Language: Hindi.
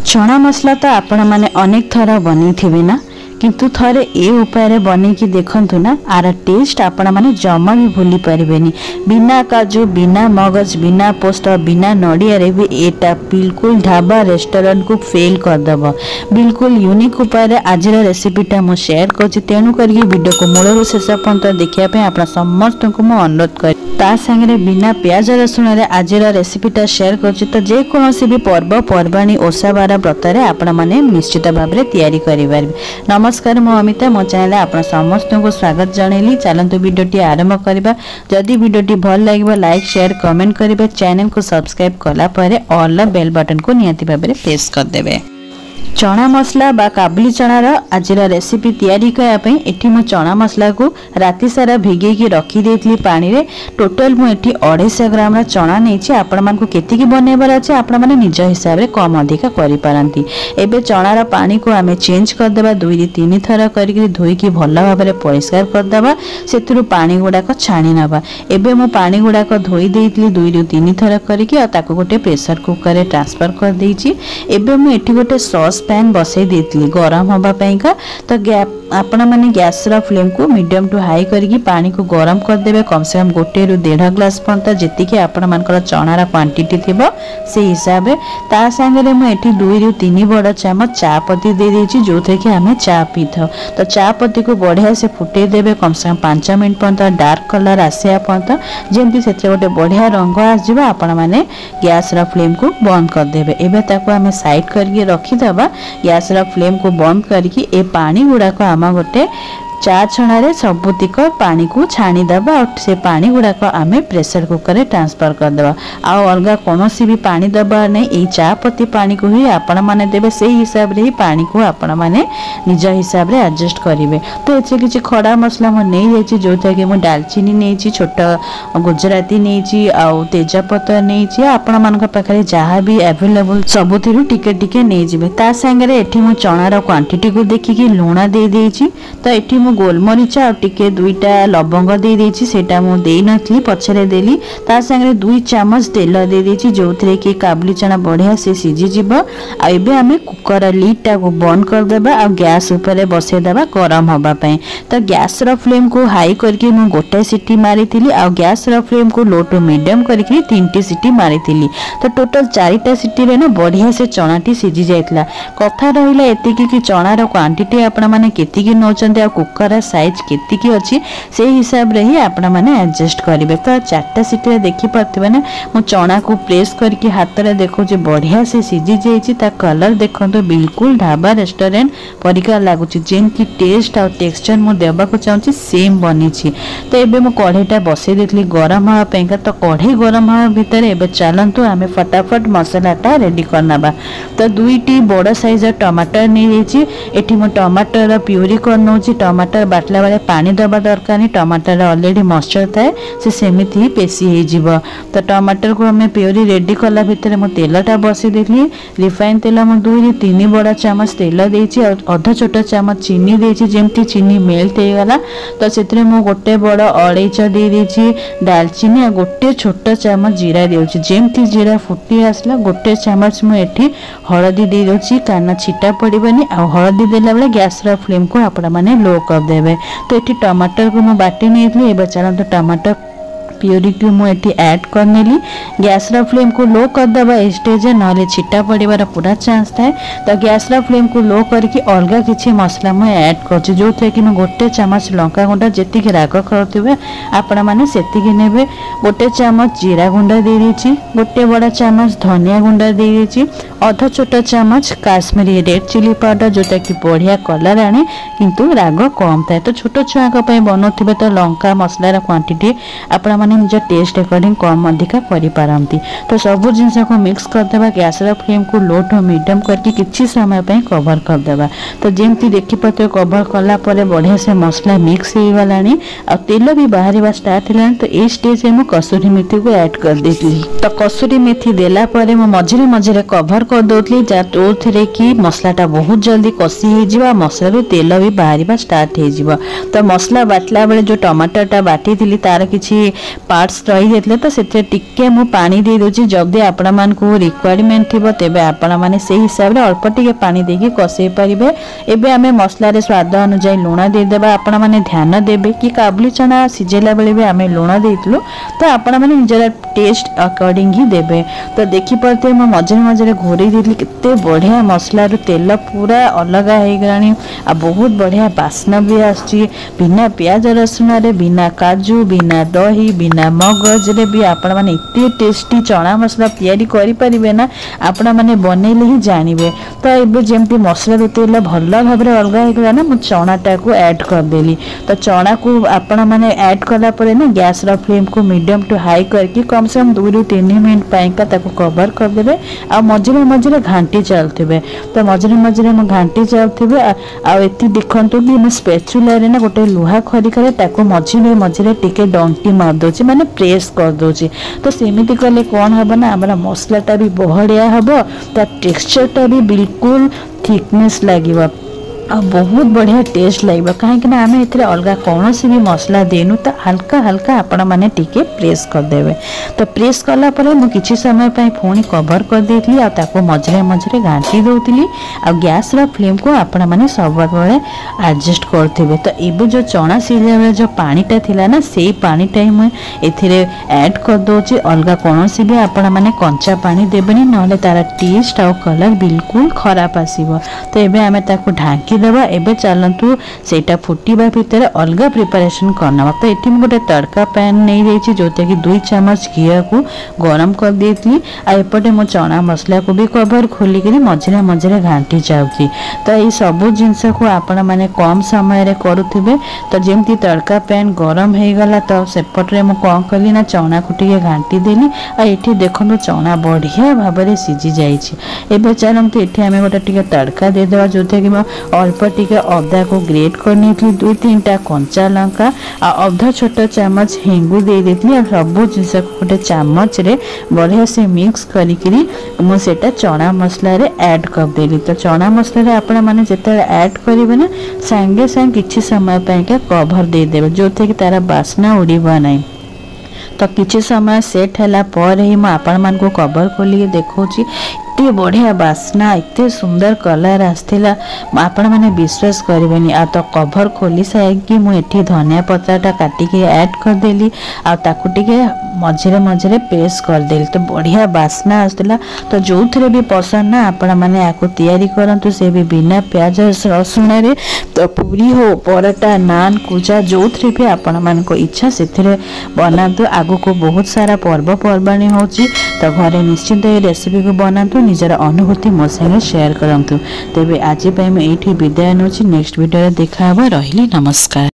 चना मसला तो आपण मैंने अनेक थर बनी ना, किंतु थरे ए उपाय बनईकी देखंतु ना, आर टेस्ट आपण माने जमा भी भूली पारिबेनी। बिना काजू, बिना मगज, बिना पोस्त, बिना नड़िया रे भी एटा बिल्कुल ढाबा रेस्टोरेंट को फेल कर दब। बिल्कुल यूनिक उपाय आज रेसिपीटा मु शेयर करछि, तेणु करके वीडियो को मूल शेष पर्यंत देखिया पे आपन समस्त को मु अनुरोध कर ता संगे बिना प्याज रसुण रे आज रेसिपीटा शेयर करछि। तो जे कोनोसी भी पर्व पर्वाणी ओषा बार व्रत रे आपण माने निश्चित भाव में तैयारी करि पारिबे। नमस्कार, मु अमिता, मो चैनल आपण समस्त को स्वागत जणैली। चलंतु वीडियोटी आरंभ करबा। जदि वीडियोटी भल लागिबा लाइक शेयर कमेंट करिबे। चैनल को सब्सक्राइब कला परे ऑल बेल बटन को नियति भाबरे प्रेस कर देबे। चना मसला बा काबुली चनार आज रेसिपी तैयारी करने एठी मो चना मसला को राति सारा भिगे की रखी देथली पानी रे। टोटल मु एठी 250 ग्राम चना नेछि। आपण मान को केतिकी बनेबार अछि आपण माने निज हिसाब रे कम अधिका करि पारंती। एबे चनार पानी को आमे चेंज कर देबा, 2-3 थर करिक धोई की भल भाव रे परिष्कार कर देबा। सेतिरु पानी गुडाक छाणी नबा। एबे मो पानी गुडाक धोई देइतली 2-3 थर करिक आ ताको गोटे प्रेशर कुकर रे ट्रांसफर कर देइछि। एबे मु एठी गोटे सॉस पैन बसई देती गरम होगा का। तो आपण मैंने गैस फ्लेम को मीडियम टू हाई करके पानी को गरम कर देबे। कम से कम 1-1.5 ग्लास पर्यंत जीतिकी आपण मानकर चनार क्वांटिटी थिबो से हिसाब रे। ता संगे मु एठी 2-3 बड़ चम्मच चा पत्ती दे देछि, जो थे कि हमें चा पी था। तो चा पत्ती को बढ़िया से फुटे देबे। कम से कम 5 मिनट पर्यंत डार्क कलर आसिया पर्यंत जेमती से गोटे बढ़िया रंग आसजिबो आपण माने गैस फ्लेम को बंद कर देबे। एबे ताको हमें साइड करके रखी दबा। गैस फ्लेम को बंद करके ए पानी गुड़ाक आम गोटे चा छणारे सबुतिक पानी को छाणी दबा और से पानी गुड़ाक आमे प्रेशर कुकर रे ट्रांसफर कर दबा। आ अलगा कोनोसी भी पानी दबा नहीं, ए चा पत्ती पानी को ही आपण माने देबे। से हिसाब रे ही पानी को आपण माने निज हिसाब रे एडजस्ट करिवे। तो एचे किछि खड़ा मसला म नै जायछि, जोथा कि म दालचीनी नैछि, छोट गुजराती नैछि, आ तेजपत्र नैछि। आपण मानक पाखरे जहा भी अवेलेबल सबुथिरु टिके टिके नै जिवे। ता संगे रे एठी म चनार क्वांटिटी को देखिकी लूण दे देछि। तो एठी मु गोलमरीच आ टिके 2टा लवंग दे देछि, सेटा मु देई नथली पछरे देली। ता संगे 2 चम्मच तेल दे देछि, जोथरे कि काबुली चना बढ़िया से सिझी जिवो। आ एबे हमें कुकर लीडटा को बंद कर देबा आ गैस ऊपर बसे देबा गरम होबा पई। तो गैस रो फ्लेम को हाई करके मु गोटे सीटी मारिथिली आ गैस रो फ्लेम को लो टू मीडियम करके 3टी सीटी मारिथिली। तो टोटल 4टा सीटी रे ना बढ़िया से चनाटी सिझी जायतला। कथा रहिला एतिकी कि चनार क्वांटिटी आपण माने केतिकी नोचंते आ कुकर साइज केतिकी अछि से हिसाब रे ही आपण माने एडजस्ट करिवे। तो 4टा सीटी रे देखि परथिबे ना, मु चना को प्रेस करके हाथ रे देखो जे बढ़िया से सिझी जायछि। ता कलर देखंतो बिल्कुल ढाबा रेस्टोरेंट परिका लागुछि, जेन की टेस्ट और टेक्सचर मु देबा को चाहूछि सेम बनिछि। तो एबे मु कढ़ेटा बसे देथली गरम होआ पेंका। तो कढ़े गरम होआ भितर एबे चलंतु आमे फटाफट मसालाटा रेडी करनबा। तो 2टी बड़ साइज टमाटर नै देछि। एठी मु टमाटर प्यूरी करनोछि। टमाटर बाटला बेले पानी दबा दरकार नहीं, टमाटर ऑलरेडी मॉइस्चर थाए से सेमिति ही पेशी हे जिवो। तो टमाटर को हमें प्यूरी रेडी कला भितर मु तेलटा बसी देली। रिफाइन तेल मु 2-3 बड़ा चम्मच तेल देछि और आधा छोटा चम्मच चीनी देछि, जेमती चीनी मेल्ट हे गला। तो सेतरे मु गोटे बड़ अळैच दे देछि, दालचीनी आ गोटे छोटा चम्मच जीरा देउछि। जेमती जीरा फुटी आसला गोटे चम्मच मु एठी हळदी दे दोछि, काना छिटा पड़िबनी। आ हळदी देला बेले गैस रा फ्लेम को आपण माने लो कर देबे। तो एठी टमाटर को मु बाटी नेथली। एबे चलन तो टमाटर प्यूरी को मु एठी ऐड करनेली। गैस रा फ्लेम को लो कर देबा स्टेज नले छिटा पड़िबार पूरा चांस थाए। तो गैस रा फ्लेम को लो करके अलगा किछि मसला मु ऐड करछि, जो थे कि मु गोटे चम्मच लंका गुंडा जेतिके राग करथिबे आपण माने सेतिके नेबे। गोटे चम्मच जीरा गुंडा दे देछि, गोटे बड़ा चम्मच धनिया गुंडा दे देछि, आधा छोटा चम्मच काश्मीरी रेड चिली पाउडर, जोटा कि बढ़िया कलर आने किंतु राग कम थाए। तो छोट छुआ पई बनौथिबे तो लंका मसलार क्वांटिटी आपण माने निज टेस्ट अकॉर्डिंग कम अधिका करि पारंती। तो सब जिनस को मिक्स कर देबा। गैस रा फ्लेम को लो टू मीडियम करके किछि समय पई कवर कर देबा। तो जेमती देखि पते कवर कला परे बढ़िया से मसला मिक्स हे गलानी आ तेल भी बाहरिबा स्टार्ट हेलानी। तो ए स्टेज में कसूरी मेथी को ऐड कर देतली। तो कसूरी मेथी देला परे मो मझिरे मझिरे कवर कर दोतली, जोथरे कि मसलाटा बहुत जल्दी कसी हे जिवा, मसला रो तेल भी बाहरिबा स्टार्ट हे जिवा। तो मसला बाटला बेले जो टमाटरटा बाटी थिली तार किछि पार्ट्स रही जाते तो से टिके मु पानी दे दूची जदि आपण मानकु रिक्वायरमेंट थिबो तेबे आपण माने से हिसाब रे अल्प टिके पानी देकी कसे परिबे। एबे आमे मसला रे स्वाद अनुसार लूण दे देबा। आपण माने ध्यान देबे कि काबुली चना सिझेला बेले भी आमे लूण देइतलु तो आपण माने निजर टेस्ट अकॉर्डिंग ही देबे। तो देखि परते म मझे मझे घोरे देली केते बढ़िया मसला रो तेल पूरा अलग हे गरानी आ बहुत बढ़िया बास्ना भी आछि बिना प्याज रसुन रे बिना काजू बिना दही बिना मगज रे भी आपण माने इते टेस्टी चना मसला तैयारी करि परिबे ना आपण माने बनेले ही जानिबे। तो एबे जेमती मसला रो तेल भल्ला भाबरे अलग हे गला ना मु चना टा को ऐड कर देली। तो चना को आपण माने ऐड करला परे ना गैस रो फ्लेम को मीडियम टू हाई करके कम से कम 2 ରୁ 3 मिनट पाइका ताको कवर कर देबे आ मझे मझे घांटी चलथिबे। तो मझे मझे म घांटी चलथिबे आ एती देखंतु कि म स्पैचुला रे ना गोटे लुहा खरिका ताको मझे मझे टिके डंटी मार दोची माने प्रेस कर दोची। तो सेमिति कले कोन हबो ना हमरा मसलाटा भी बहड़िया हबो ता टेक्सचरटा भी बिल्कुल थिकनेस लागिबो आ बहुत बढ़िया टेस्ट लगे कहीं आम ए अलग कौन भी मसला देनु तो हल्का हल्का आपण मैंने टिके प्रेस करदे। तो प्रेस कला मुझे समय पुणी कवर कर देती मझे मझे घाटी दौली आ गैस रा फ्लेम को आपण मैंने सब बड़े एडजस्ट करते। तो ये जो चना सीझा बेले जो पानीटा थिला ना से पानीटा ही मुझे ऐड कर दूची अलग कौन भी आपण मैंने कंचा पानी देवेनि ना तार टेस्ट आ कलर बिल्कुल खराब आसीबो। तो ये आम ढांकी देवा। एबे चलतु सेटा फुटिबा भितर अलग प्रिपरेशन करना। तो ये गोटे तड़का पैन नहीं देछि जोते कि 2 चम्मच घी को गरम कर देती आ एपटे मो चना मसला को भी कवर खोलिक मझे मझे घांटी जाऊँगी। तो ये सब जिनस को आपण मैंने कम समय रे करुथिबे। तो जेमती तड़का पैन गरम हो गला तो सेपटे मु कौन कली ना चना को टिके घांटी देली आ ये देखो चना बढ़िया भाव में सीझी जाइए। एबे चलतु ये आम गोटे टिके तड़का देदेवा जो कि अल्प टिके अदा को ग्रेट करनी 2-3टा कंचा लंका आ अधा छोट चम्मच हेंगू दे देती सब जिनस गोटे चामच रे बढ़िया से मिक्स करी मुझे चना मसला रे ऐड कर देली। तो चना मसला रे आपण माने जेते ऐड करिवे ना संगे संग किछि समय पाइका कवर दे देबे जोते कि तारा बास्ना उड़ीबा नहीं। तो किछि समय सेट हैला पर ही म आपण मान को कवर खोली देखौची एते बढ़िया बास्ना एते सुंदर कलर आसथिला आपण माने विश्वास करिवेनी। आ तो कवर खोली साइकी मु एठी धनिया पत्ताटा काटी के ऐड कर देली आ ताकू टिके मझे मझे प्रेस कर देली। तो बढ़िया बास्ना आसथिला। तो जो थरे भी पसंद ना आपण माने आको तैयारी करंतु से भी बिना प्याज रसुन रे। तो पूरी हो पराठा नान कुजा जो थरे भी आपण मान को इच्छा से बनातु। आगो को बहुत सारा पर्व पर्वाणी होची तो घरे निश्चिंत ये रेसिपी को बनातु निजर अनुभूति मो संगे शेयर करंतु। तेबे आज मैं ये विदाय नौची नेक्स्ट वीडियो देखा रही नमस्कार।